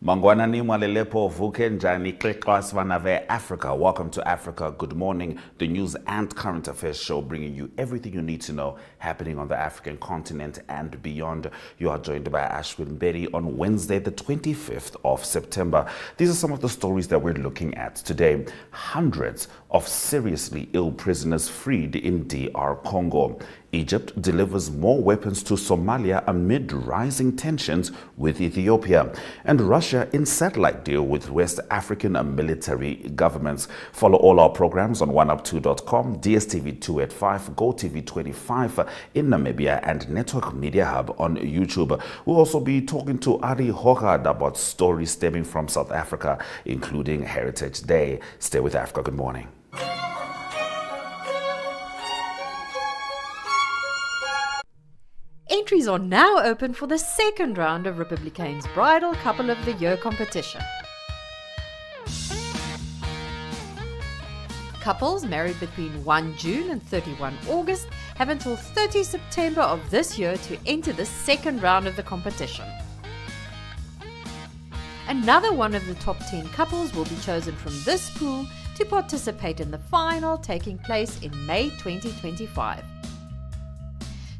Mangwanani mwalelepo vuke njani vanave Africa. Welcome to Africa Good Morning, the news and current affairs show bringing you everything you need to know happening on the African continent and beyond. You are joined by Ashwin Berry on Wednesday, the 25th of September. These are some of the stories that we're looking at today. Hundreds of seriously ill prisoners freed in DR Congo. Egypt delivers more weapons to Somalia amid rising tensions with Ethiopia. And Russia in satellite deal with West African military governments. Follow all our programs on oneup2.com, DSTV 285, GoTV 25 in Namibia, and Network Media Hub on YouTube. We'll also be talking to Arrie Hougaard about stories stemming from South Africa, including Heritage Day. Stay with Africa. Good morning. Entries are now open for the second round of Republicane's Bridal Couple of the Year competition. Couples married between 1 June and 31 August have until 30 September of this year to enter the second round of the competition. Another one of the top 10 couples will be chosen from this pool to participate in the final, taking place in May 2025.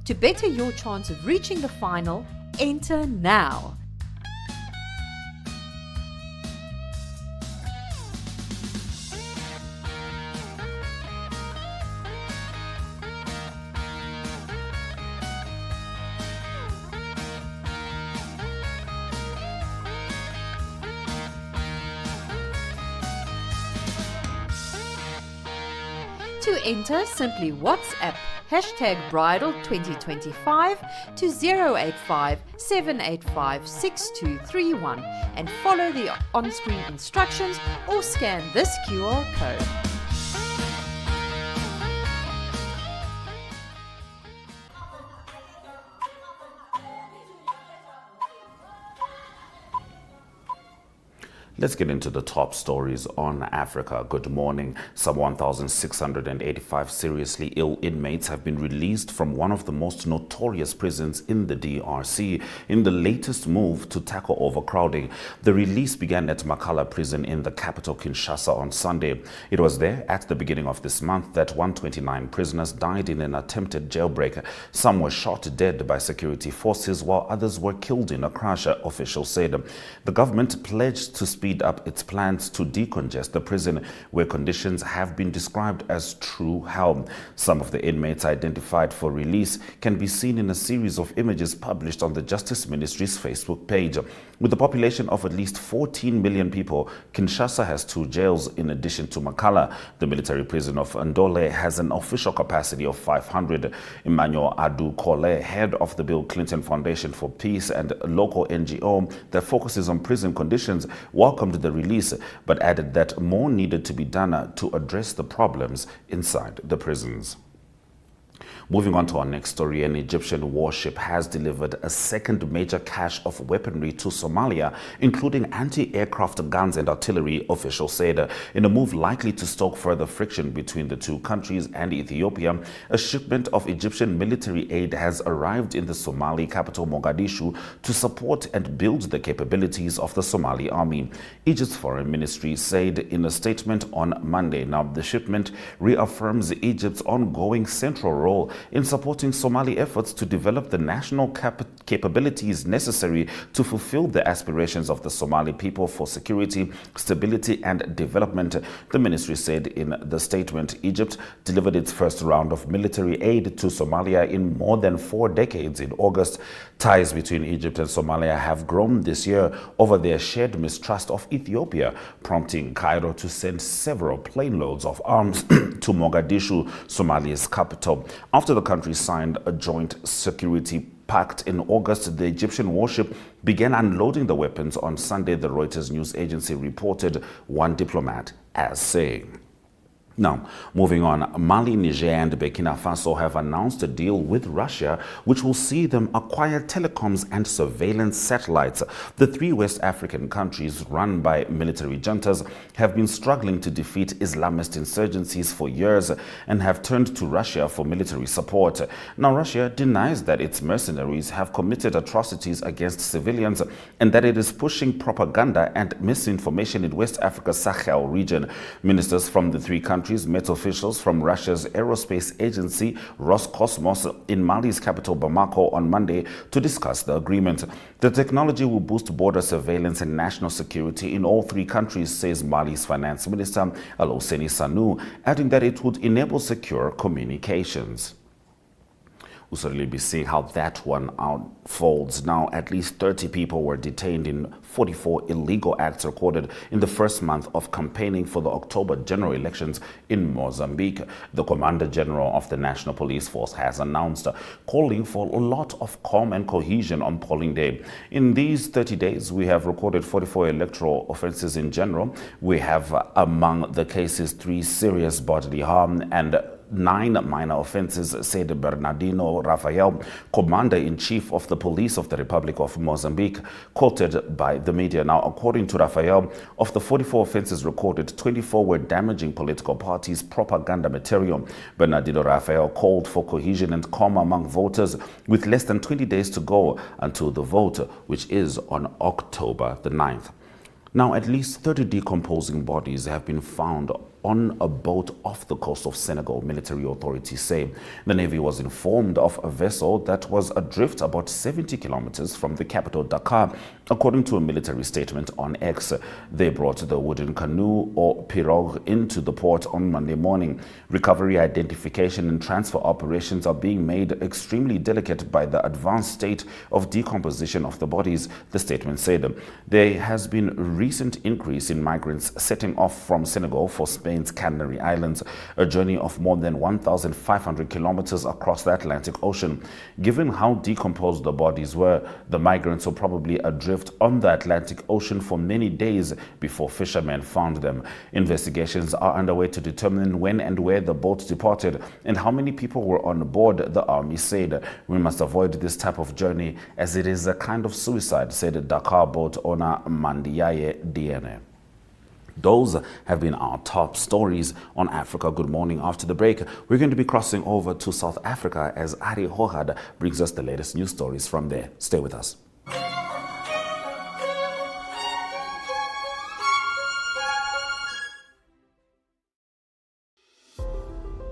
To better your chance of reaching the final, enter now. To enter, simply WhatsApp #Bridal2025 to 085 785 6231 and follow the on-screen instructions or scan this QR code. Let's get into the top stories on Africa Good Morning. Some 1,685 seriously ill inmates have been released from one of the most notorious prisons in the DRC in the latest move to tackle overcrowding. The release began at Makala prison in the capital Kinshasa on Sunday. It was there at the beginning of this month that 129 prisoners died in an attempted jailbreak. Some were shot dead by security forces while others were killed in a crash, officials said. The government pledged to speed up its plans to decongest the prison, where conditions have been described as true hell. Some of the inmates identified for release can be seen in a series of images published on the Justice Ministry's Facebook page. With a population of at least 14 million people, Kinshasa has 2 jails in addition to Makala. The military prison of Ndole has an official capacity of 500. Emmanuel Adu Kole, head of the Bill Clinton Foundation for Peace and a local NGO that focuses on prison conditions, welcomed the release, but added that more needed to be done to address the problems inside the prisons. Moving on to our next story, an Egyptian warship has delivered a second major cache of weaponry to Somalia, including anti-aircraft guns and artillery, officials said. In a move likely to stoke further friction between the two countries and Ethiopia, a shipment of Egyptian military aid has arrived in the Somali capital Mogadishu to support and build the capabilities of the Somali army. Egypt's foreign ministry said in a statement on Monday. Now, the shipment reaffirms Egypt's ongoing central role in supporting Somali efforts to develop the national capabilities necessary to fulfill the aspirations of the Somali people for security, stability, and development. The ministry said in the statement, Egypt delivered its first round of military aid to Somalia in more than 4 decades in August. Ties between Egypt and Somalia have grown this year over their shared mistrust of Ethiopia, prompting Cairo to send several plane loads of arms to Mogadishu, Somalia's capital. After the country signed a joint security pact in August, the Egyptian warship began unloading the weapons on Sunday, the Reuters news agency reported, one diplomat as saying. Now, moving on, Mali, Niger, and Burkina Faso have announced a deal with Russia which will see them acquire telecoms and surveillance satellites. The three West African countries run by military juntas have been struggling to defeat Islamist insurgencies for years and have turned to Russia for military support. Now, Russia denies that its mercenaries have committed atrocities against civilians and that it is pushing propaganda and misinformation in West Africa's Sahel region. Ministers from the three countries met officials from Russia's aerospace agency Roscosmos in Mali's capital Bamako on Monday to discuss the agreement. The technology will boost border surveillance and national security in all three countries, says Mali's finance minister Aloseni Sanu, adding that it would enable secure communications. We'll certainly be seeing how that one unfolds. Now, at least 30 people were detained in 44 illegal acts recorded in the first month of campaigning for the October general elections in Mozambique. The Commander General of the National Police Force has announced calling for a lot of calm and cohesion on polling day. In these 30 days, we have recorded 44 electoral offenses in general. We have among the cases 3 serious bodily harm and 9 minor offenses, said Bernardino Rafael, Commander-in-Chief of the Police of the Republic of Mozambique, quoted by the media. Now, according to Rafael, of the 44 offenses recorded, 24 were damaging political parties' propaganda material. Bernardino Rafael called for cohesion and calm among voters with less than 20 days to go until the vote, which is on October the 9th. Now, at least 30 decomposing bodies have been found on a boat off the coast of Senegal, military authorities say. The Navy was informed of a vessel that was adrift about 70 kilometers from the capital, Dakar. According to a military statement on X, they brought the wooden canoe or pirogue into the port on Monday morning. Recovery, identification, and transfer operations are being made extremely delicate by the advanced state of decomposition of the bodies, the statement said. There has been a recent increase in migrants setting off from Senegal for Spain's Canary Islands, a journey of more than 1,500 kilometers across the Atlantic Ocean. Given how decomposed the bodies were, the migrants were probably adrift on the Atlantic Ocean for many days before fishermen found them. Investigations are underway to determine when and where the boat departed and how many people were on board, the army said. We must avoid this type of journey as it is a kind of suicide, said Dakar boat owner Mandiaye DNA. Those have been our top stories on Africa Good Morning. After the break, we're going to be crossing over to South Africa as Arrie Hougaard brings us the latest news stories from there. Stay with us.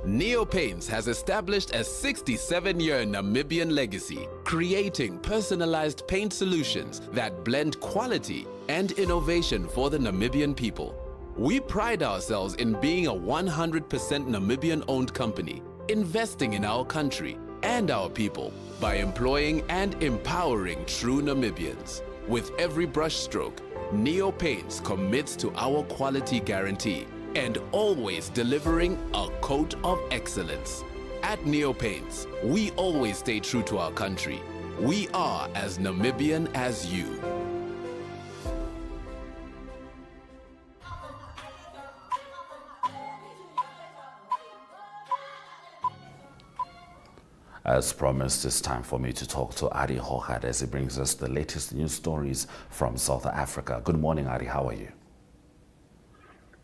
Neopaints has established a 67-year Namibian legacy, creating personalized paint solutions that blend quality and innovation for the Namibian people. We pride ourselves in being a 100% Namibian-owned company, investing in our country and our people by employing and empowering true Namibians. With every brushstroke, Neopaints commits to our quality guarantee and always delivering a coat of excellence. At Neopaints, we always stay true to our country. We are as Namibian as you. As promised, it's time for me to talk to Arrie Hougaard as he brings us the latest news stories from South Africa. Good morning, Arrie. How are you?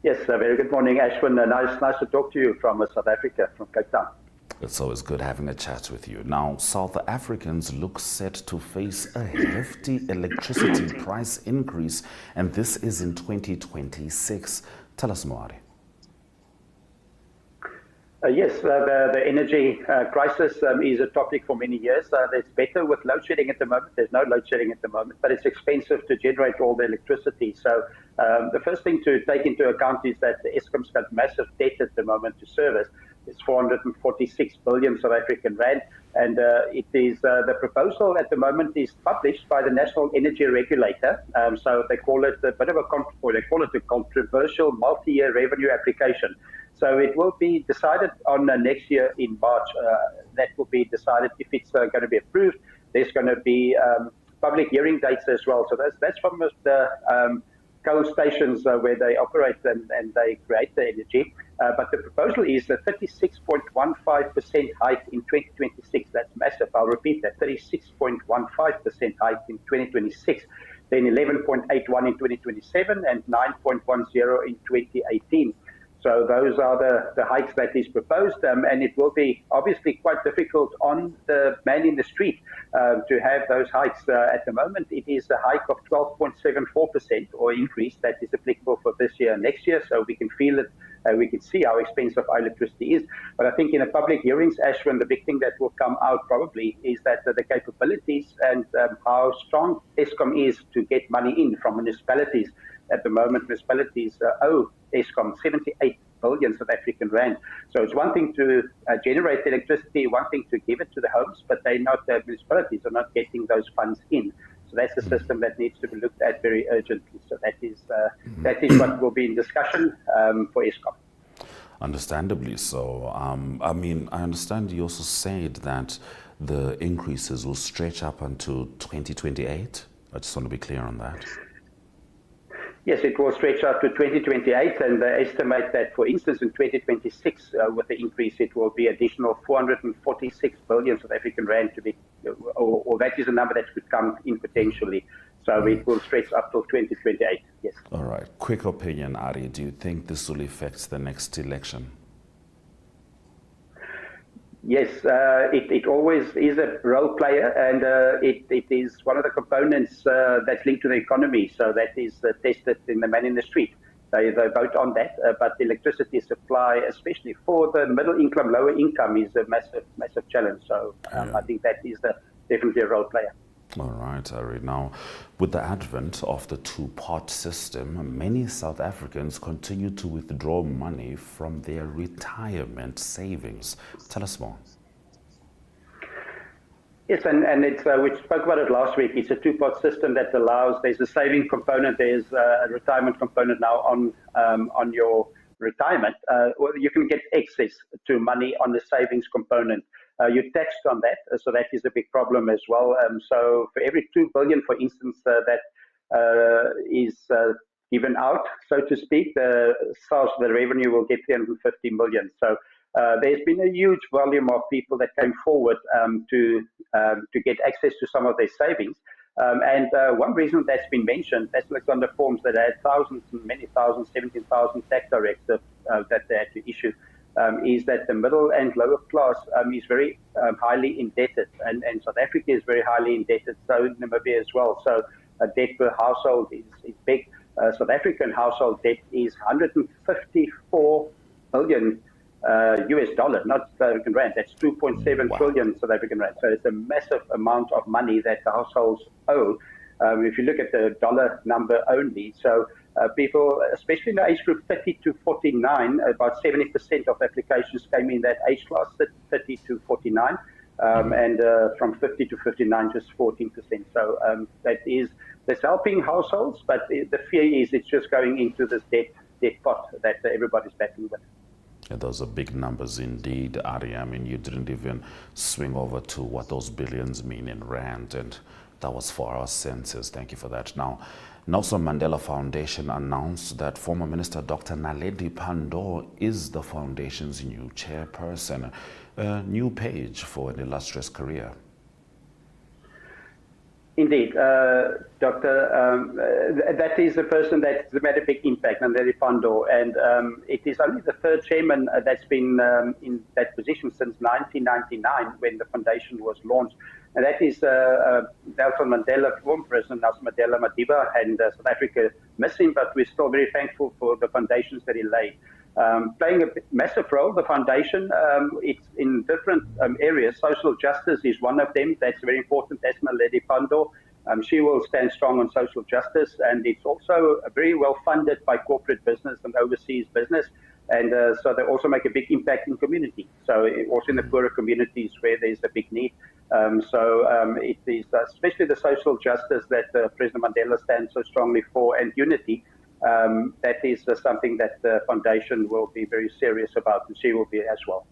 Yes, very good morning, Ashwin. Nice to talk to you from South Africa, from Cape Town. It's always good having a chat with you. Now, South Africans look set to face a hefty electricity price increase, and this is in 2026. Tell us more, Arrie. Yes, the energy crisis is a topic for many years. It's better with load shedding at the moment. There's no load shedding at the moment, but it's expensive to generate all the electricity. So the first thing to take into account is that the Eskom's got massive debt at the moment to service. It's 446 billion South African rand, and it is the proposal at the moment is published by the National Energy Regulator. So they call it a bit of a controversial multi-year revenue application. So it will be decided on next year in March. That will be decided if it's going to be approved. There's going to be public hearing dates as well. So that's from the coal stations where they operate and they create the energy. But the proposal is a 36.15% hike in 2026. That's massive. I'll repeat that, 36.15% hike in 2026, then 11.81 in 2027 and 9.10 in 2018. So those are the hikes that is proposed, and it will be obviously quite difficult on the man in the street to have those hikes. At the moment, it is a hike of 12.74% or increase that is applicable for this year and next year, so we can feel it. We can see how expensive our electricity is. But I think in the public hearings, Ashwin, the big thing that will come out probably is that the capabilities and how strong Eskom is to get money in from municipalities. At the moment, municipalities owe Eskom 78 billion South African rand. So it's one thing to generate electricity, one thing to give it to the homes, but the municipalities are not getting those funds in. So that's a system that needs to be looked at very urgently. So that is what will be in discussion for Eskom. Understandably so. I mean, I understand you also said that the increases will stretch up until 2028. I just want to be clear on that. Yes, it will stretch out to 2028, and they estimate that, for instance, in 2026, with the increase, it will be additional 446 billion South African rand to be, or that is a number that could come in potentially. So it will stretch up till 2028. Yes. All right. Quick opinion, Arrie. Do you think this will affect the next election? Yes, it always is a role player, and it is one of the components that's linked to the economy. So that is tested in the man in the street. They vote on that, but the electricity supply, especially for the middle income, lower income, is a massive challenge. So I think that is definitely a role player. All right, Arrie. Now, with the advent of the two-pot system, many South Africans continue to withdraw money from their retirement savings. Tell us more. Yes, and it's, we spoke about it last week. It's a two-pot system that allows, there's a saving component, there's a retirement component now on your retirement. Or you can get access to money on the savings component. You're taxed on that, so that is a big problem as well. So for every 2 billion, for instance, that is given out, so to speak, the revenue will get 350 million. So there's been a huge volume of people that came forward to get access to some of their savings. And one reason that's been mentioned, that's like on the forms that had thousands and many thousands, 17,000 tax directives that they had to issue. Is that the middle and lower class is very highly indebted, and South Africa is very highly indebted, so Namibia as well. So debt per household is big. South African household debt is 154 billion US dollar, not South African rand. That's 2.7 trillion South African rand. So it's a massive amount of money that the households owe. If you look at the dollar number only, so people, especially in the age group 30 to 49, about 70% of applications came in that age class, 30 to 49, and from 50 to 59, just 14%. So that's helping households, but the fear is it's just going into this debt pot that everybody's battling with. Yeah, those are big numbers indeed, Arrie. I mean, you didn't even swing over to what those billions mean in rand, and that was for our senses. Thank you for that. Now, Nelson Mandela Foundation announced that former Minister Dr. Naledi Pandor is the foundation's new chairperson. A new page for an illustrious career. Indeed, that is a person that's made a big impact, Naledi Pandor, and it is only the third chairman that's been in that position since 1999 when the foundation was launched. And that is Nelson Mandela, former President Nelson Mandela Madiba, and South Africa miss him, but we're still very thankful for the foundations that he laid. Playing a massive role, the foundation, it's in different areas. Social justice is one of them. That's very important. That's Naledi Pandor. She will stand strong on social justice, and it's also very well funded by corporate business and overseas business. And so they also make a big impact in community. So also in the poorer communities where there's a big need. It is especially the social justice that President Mandela stands so strongly for, and unity. That is something that the foundation will be very serious about, and she will be as well.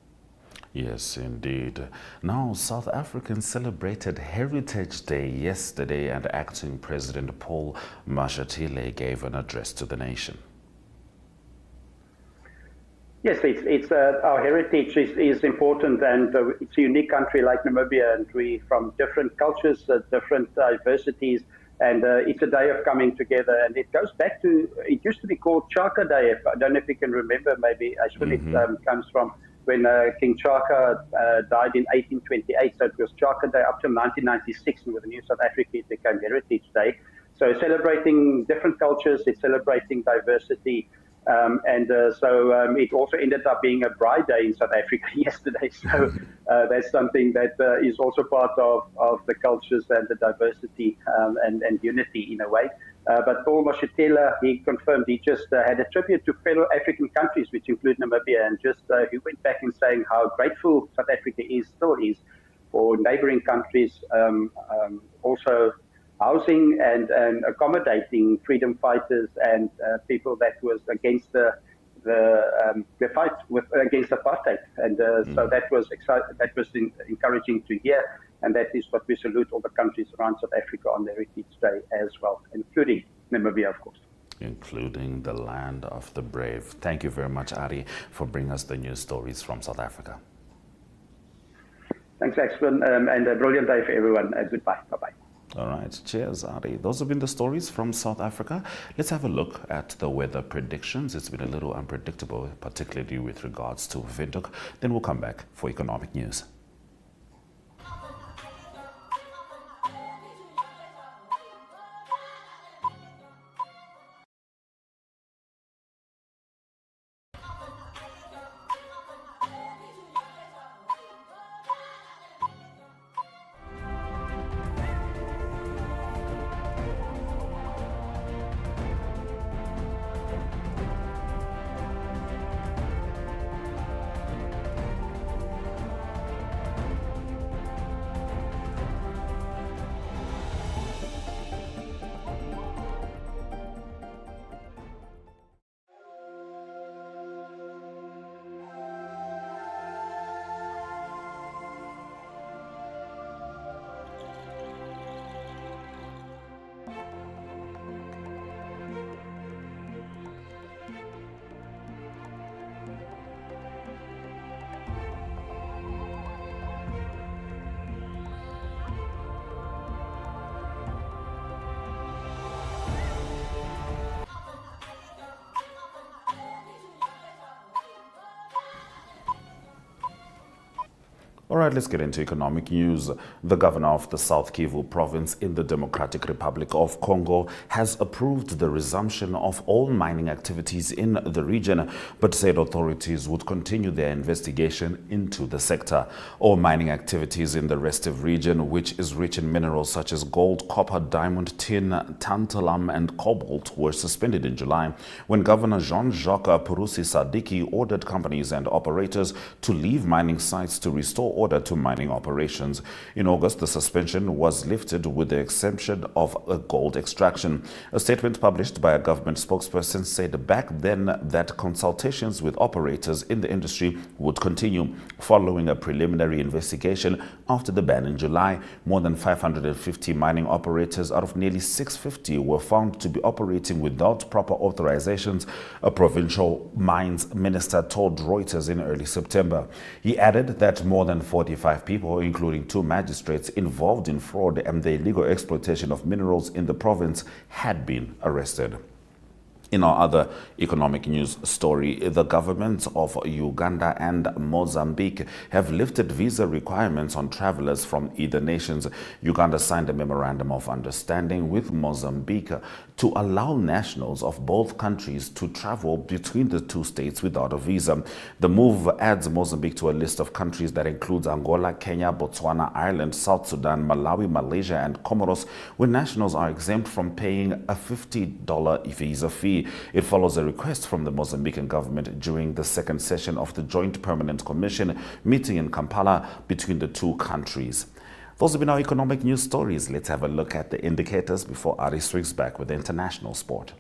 Yes, indeed. Now, South Africans celebrated Heritage Day yesterday, and acting President Paul Mashatile gave an address to the nation. Yes, it's our heritage is important, and it's a unique country like Namibia, and we from different cultures, different diversities, and it's a day of coming together. And it goes back to, it used to be called Chaka Day. I don't know if you can remember. Maybe it comes from when King Chaka died in 1828. So it was Chaka Day up to 1996, and with the new South Africa it became Heritage Day. So celebrating different cultures, it's celebrating diversity. It also ended up being a Bride Day in South Africa yesterday. So that's something that is also part of the cultures and the diversity and unity in a way. But Paul Moshetela, he confirmed he just had a tribute to fellow African countries, which include Namibia, and just he went back in saying how grateful South Africa still is for neighboring countries, also housing and accommodating freedom fighters and people that was against the fight against apartheid, and so that was encouraging to hear, and that is what we salute all the countries around South Africa on Heritage Day as well, including Namibia, of course. Including the land of the brave. Thank you very much, Arrie, for bringing us the news stories from South Africa. Thanks, Axel, and a brilliant day for everyone. Goodbye. Bye-bye. All right, cheers, Arrie. Those have been the stories from South Africa. Let's have a look at the weather predictions. It's been a little unpredictable, particularly with regards to Windhoek. Then we'll come back for economic news. All right, let's get into economic news. The governor of the South Kivu province in the Democratic Republic of Congo has approved the resumption of all mining activities in the region, but said authorities would continue their investigation into the sector. All mining activities in the restive region, which is rich in minerals such as gold, copper, diamond, tin, tantalum, and cobalt, were suspended in July when Governor Jean-Jacques Purusi Sadiki ordered companies and operators to leave mining sites to restore order to mining operations. In August, the suspension was lifted with the exception of gold extraction. A statement published by a government spokesperson said back then that consultations with operators in the industry would continue. Following a preliminary investigation after the ban in July, more than 550 mining operators out of nearly 650 were found to be operating without proper authorizations, a provincial mines minister told Reuters in early September. He added that more than 45 people, including 2 magistrates involved in fraud and the illegal exploitation of minerals in the province, had been arrested. In our other economic news story, the governments of Uganda and Mozambique have lifted visa requirements on travelers from either nations. Uganda signed a memorandum of understanding with Mozambique to allow nationals of both countries to travel between the two states without a visa. The move adds Mozambique to a list of countries that includes Angola, Kenya, Botswana, Ireland, South Sudan, Malawi, Malaysia, and Comoros, where nationals are exempt from paying a $50 visa fee. It follows a request from the Mozambican government during the second session of the Joint Permanent Commission meeting in Kampala between the two countries. Those have been our economic news stories. Let's have a look at the indicators before Arrie swings back with international sport.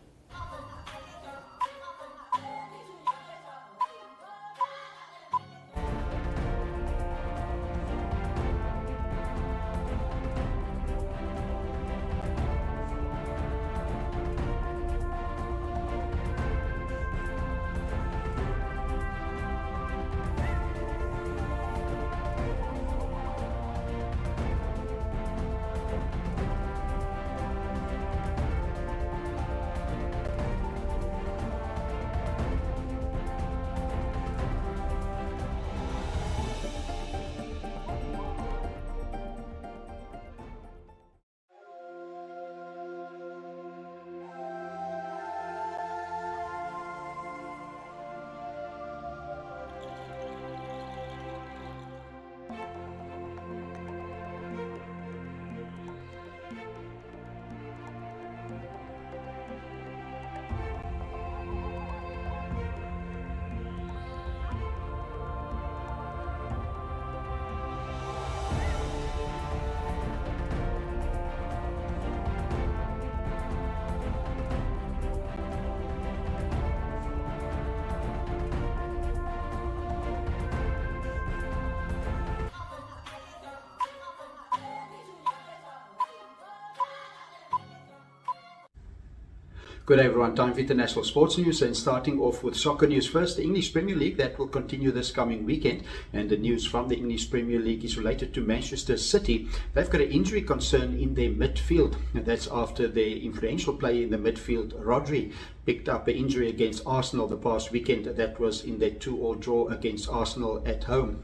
Good day everyone, time for international sports news, and starting off with soccer news first. The English Premier League, that will continue this coming weekend, and the news from the English Premier League is related to Manchester City. They've got an injury concern in their midfield, and that's after their influential player in the midfield, Rodri, picked up an injury against Arsenal the past weekend. That was in their 2-2 draw against Arsenal at home.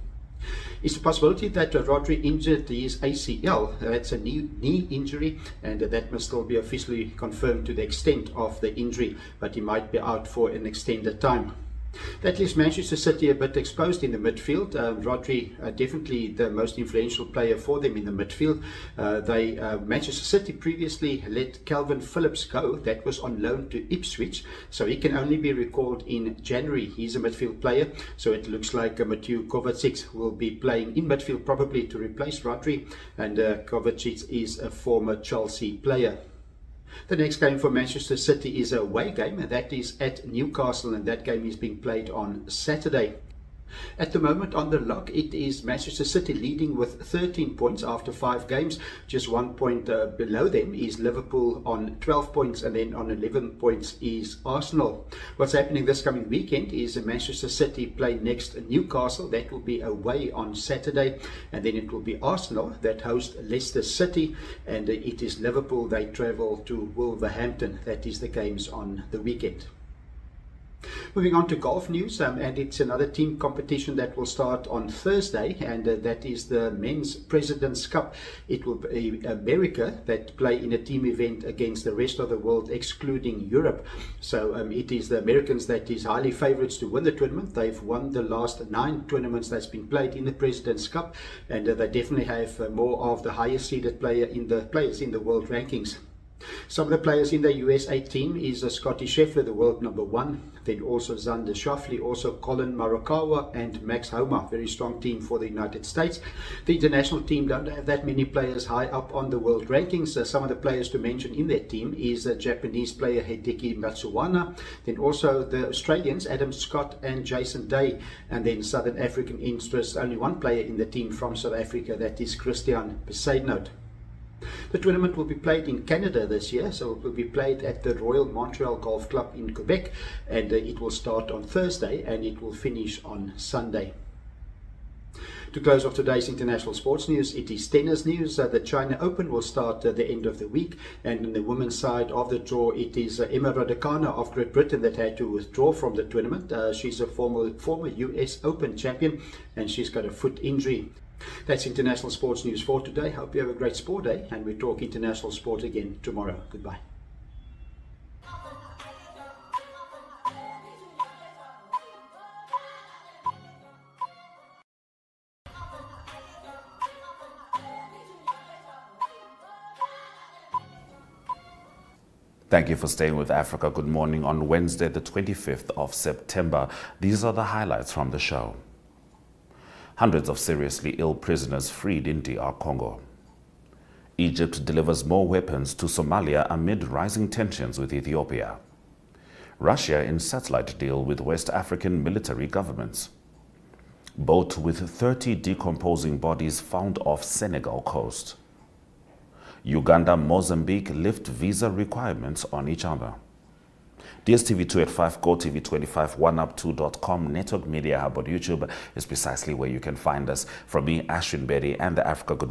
It's a possibility that Rodri injured his ACL. That's a knee injury, and that must still be officially confirmed to the extent of the injury, but he might be out for an extended time. That leaves Manchester City a bit exposed in the midfield. Rodri, definitely the most influential player for them in the midfield. Manchester City previously let Calvin Phillips go. That was on loan to Ipswich, so he can only be recalled in January. He's a midfield player, so it looks like Mateo Kovacic will be playing in midfield, probably to replace Rodri, and Kovacic is a former Chelsea player. The next game for Manchester City is a away game, and that is at Newcastle, and that game is being played on Saturday. At the moment on the log, it is Manchester City leading with 13 points after 5 games. Just 1 point below them is Liverpool on 12 points, and then on 11 points is Arsenal. What's happening this coming weekend is Manchester City play next Newcastle. That will be away on Saturday, and then it will be Arsenal that host Leicester City, and it is Liverpool, they travel to Wolverhampton. That is the games on the weekend. Moving on to golf news, and it's another team competition that will start on Thursday, and that is the Men's President's Cup. It will be America that play in a team event against the rest of the world, excluding Europe. So it is the Americans that is highly favorites to win the tournament. They've won the last 9 tournaments that's been played in the President's Cup, and they definitely have more of the highest seeded players in the world rankings. Some of the players in the USA team is Scotty Scheffler, the world number 1, then also Xander Schauffele, also Colin Morikawa and Max Homa. Very strong team for the United States. The international team don't have that many players high up on the world rankings. Some of the players to mention in that team is Japanese player Hideki Matsuyama, then also the Australians Adam Scott and Jason Day, and then Southern African interest, only one player in the team from South Africa, that is Christian Besaidnout. The tournament will be played in Canada this year, so it will be played at the Royal Montreal Golf Club in Quebec, and it will start on Thursday and it will finish on Sunday. To close off today's international sports news, it is tennis news. The China Open will start at the end of the week, and on the women's side of the draw, it is Emma Raducanu of Great Britain that had to withdraw from the tournament. She's a former US Open champion, and she's got a foot injury. That's international sports news for today. Hope you have a great sport day, and we talk international sport again tomorrow. Goodbye. Thank you for staying with Africa Good Morning on Wednesday, the 25th of September. These are the highlights from the show. Hundreds of seriously ill prisoners freed in DR Congo. Egypt delivers more weapons to Somalia amid rising tensions with Ethiopia. Russia in satellite deal with West African military governments. Boat with 30 decomposing bodies found off Senegal coast. Uganda, Mozambique lift visa requirements on each other. DSTV 285, GoTV 25, oneup2.com, Network Media Hub on YouTube is precisely where you can find us. From me, Ashwin Bedi, and the Africa Good